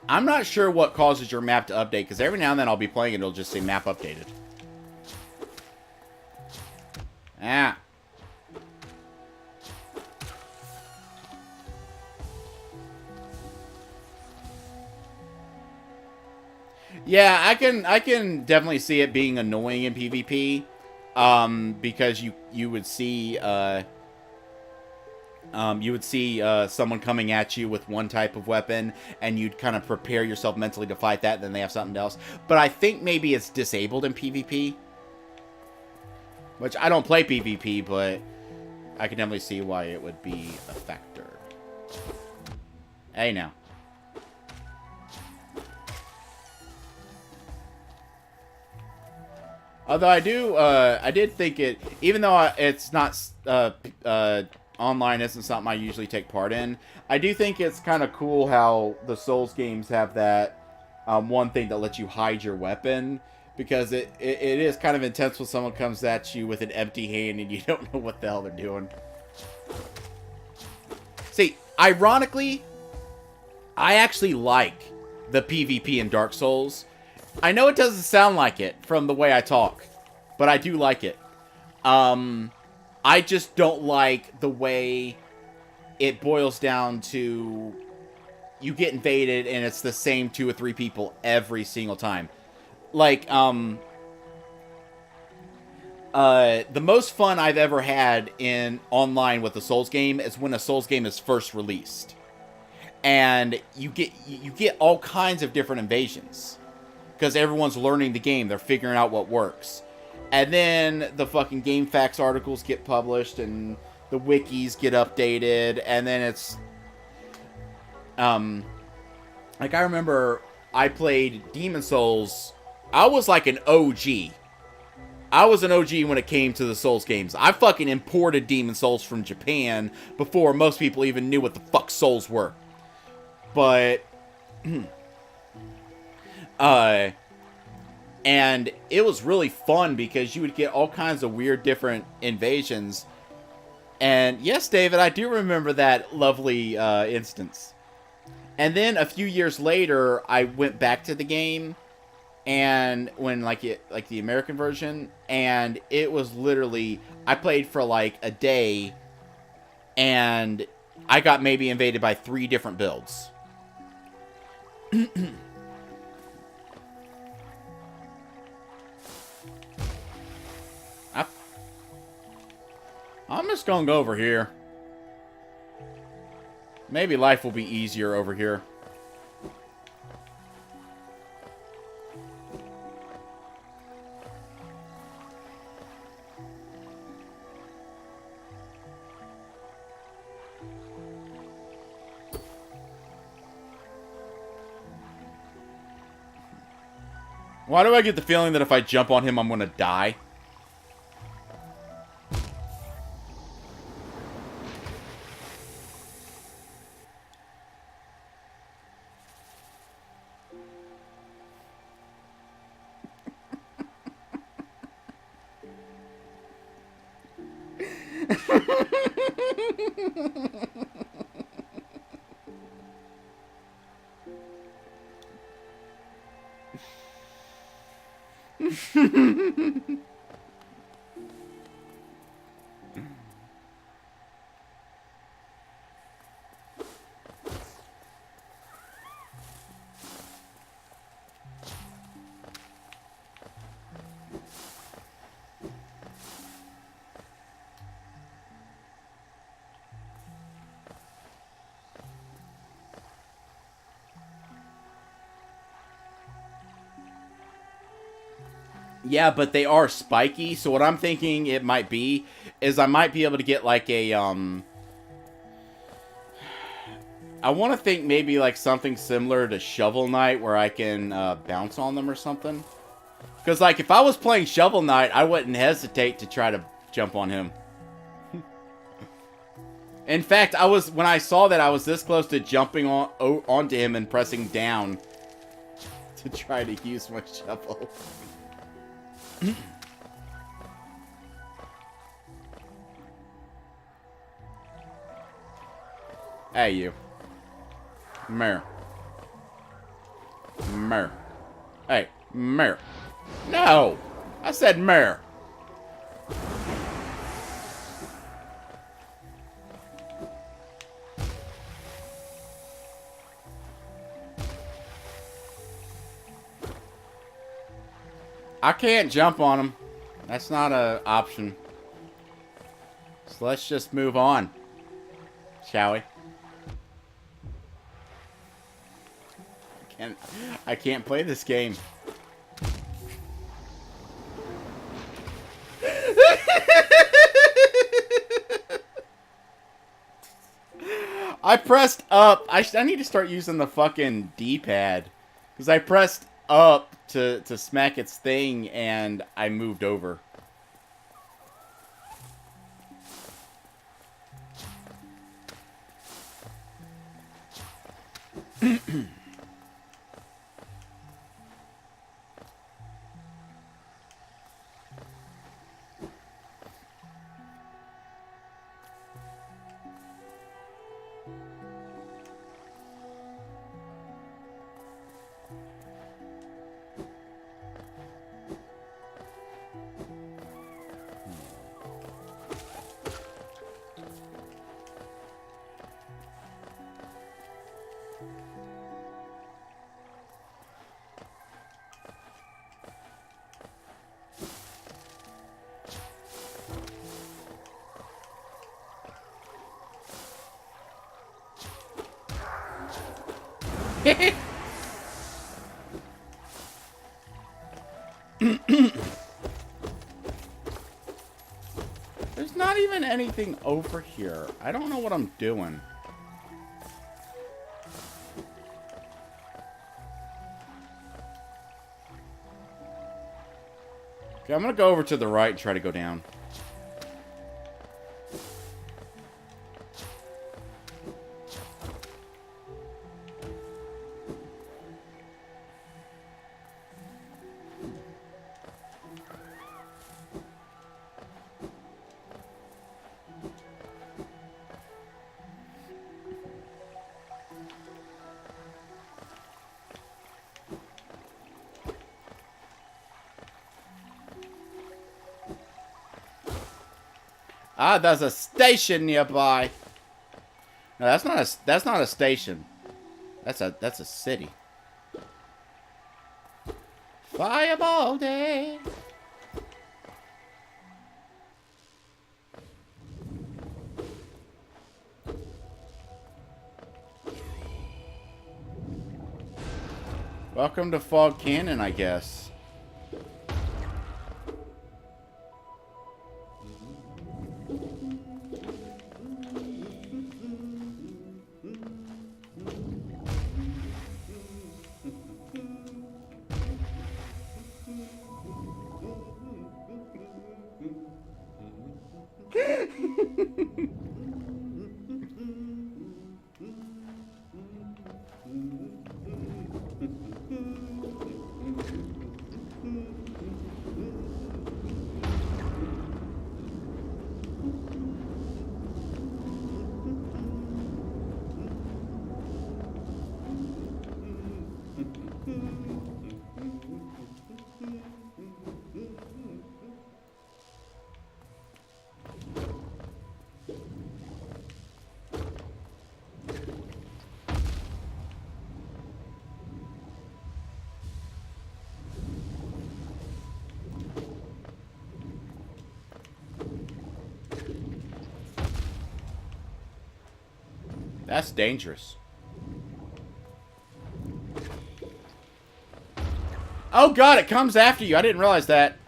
I'm not sure what causes your map to update, because every now and then I'll be playing and it'll just say map updated. Ah. Yeah, I can definitely see it being annoying in PvP, because you would see someone coming at you with one type of weapon, and you'd kind of prepare yourself mentally to fight that, and then they have something else. But I think maybe it's disabled in PvP, which I don't play PvP, but I can definitely see why it would be a factor. Hey, now. Although I did think it, even though it's not, online isn't something I usually take part in, I do think it's kind of cool how the Souls games have that one thing that lets you hide your weapon, because it is kind of intense when someone comes at you with an empty hand and you don't know what the hell they're doing. See, ironically, I actually like the PvP in Dark Souls. I know it doesn't sound like it from the way I talk, but I do like it. I just don't like the way it boils down to you get invaded and it's the same 2 or 3 people every single time. Like, the most fun I've ever had in online with a Souls game is when a Souls game is first released. And you get all kinds of different invasions, because everyone's learning the game. They're figuring out what works. And then the fucking GameFAQs articles get published, and the wikis get updated, and then it's... like, I remember I played Demon Souls. I was like an OG. I was an OG when it came to the Souls games. I fucking imported Demon Souls from Japan before most people even knew what the fuck Souls were. But... and it was really fun because you would get all kinds of weird different invasions. And yes, David, I do remember that lovely instance. And then a few years later, I went back to the game, and when like the American version, and it was literally, I played for like a day, and I got maybe invaded by 3 different builds. I'm just gonna go over here. Maybe life will be easier over here. Why do I get the feeling that if I jump on him, I'm gonna die? Yeah, but they are spiky, so what I'm thinking it might be is I might be able to get like a, I want to think maybe like something similar to Shovel Knight where I can bounce on them or something. Because like if I was playing Shovel Knight, I wouldn't hesitate to try to jump on him. In fact, when I saw that, I was this close to jumping onto him and pressing down to try to use my shovel. Hey, you. Mare. Mare. Hey, mare. No! I said mare. I can't jump on him. That's not an option. So let's just move on. Shall we? I can't play this game. I pressed up. I need to start using the fucking D-pad. Because I pressed up to smack its thing and I moved over. There's not even anything over here. I don't know what I'm doing. Okay, I'm gonna go over to the right and try to go down. Ah, there's a station nearby. No, that's not a station. That's a city. Fireball day. Welcome to Fog Canyon, I guess. That's dangerous. Oh god, it comes after you. I didn't realize that.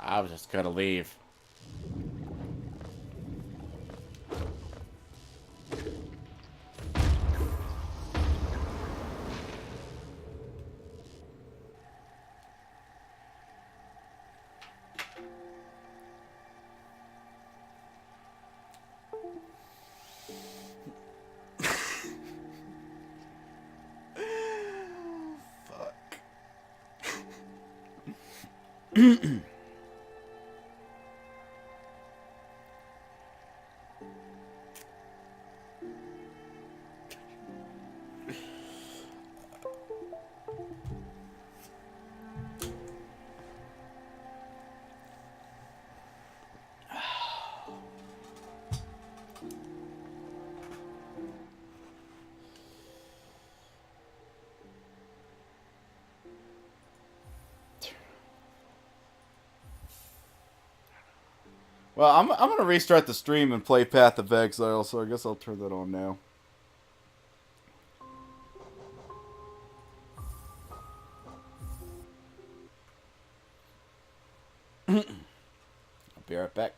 I was just gonna leave. Well, I'm gonna restart the stream and play Path of Exile, so I guess I'll turn that on now. I'll be right back.